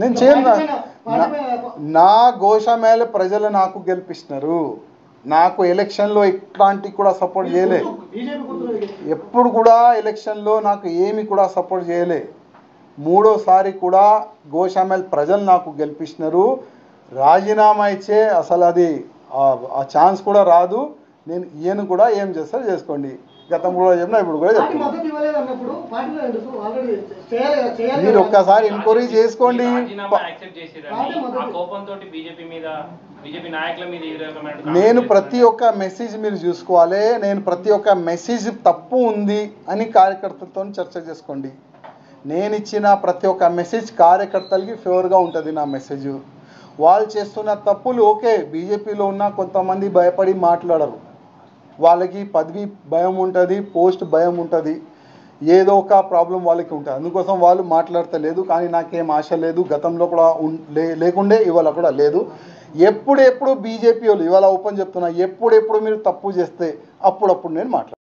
నేను చేయను. నా గోషామేల ప్రజలు నాకు గెలిపిస్తున్నారు. నాకు ఎలక్షన్లో ఎట్లాంటి కూడా సపోర్ట్ చేయలే. ఎప్పుడు కూడా ఎలక్షన్లో నాకు ఏమి కూడా సపోర్ట్ చేయలే. మూడోసారి కూడా గోషామేల ప్రజలు నాకు గెలిపిస్తున్నారు. రాజీనామా ఇచ్చే అసలు అది ఆ ఛాన్స్ కూడా రాదు. నేను ఈయన కూడా ఏం చేస్తారో చేసుకోండి. గతం కూడా చెప్పినా ఇప్పుడు కూడా చెప్తాను. మీరు ఒక్కసారి ఎంక్వైరీ చేసుకోండి. నేను ప్రతి ఒక్క మెసేజ్ మీరు చూసుకోవాలి. నేను ప్రతి ఒక్క మెసేజ్ తప్పు ఉంది అని కార్యకర్తలతో చర్చ చేసుకోండి. నేను ఇచ్చిన ప్రతి ఒక్క మెసేజ్ కార్యకర్తలకి ఫేవర్గా ఉంటుంది. నా మెసేజ్ వాళ్ళు చేస్తున్న తప్పులు ఓకే. బీజేపీలో ఉన్న కొంతమంది భయపడి మాట్లాడరు. వాళ్ళకి పదవి భయం ఉంటుంది, పోస్ట్ భయం ఉంటుంది, ఏదో ఒక ప్రాబ్లం వాళ్ళకి ఉంటుంది. అందుకోసం వాళ్ళు మాట్లాడతలేదు. కానీ నాకేం ఆశ లేదు. గతంలో కూడా లేకుండే, ఇవాళ కూడా లేదు. ఎప్పుడెప్పుడు బీజేపీ వాళ్ళు ఇవాళ ఓపెన్ చెప్తున్నా, ఎప్పుడెప్పుడు మీరు తప్పు చేస్తే అప్పుడప్పుడు నేను మాట్లాడతాను.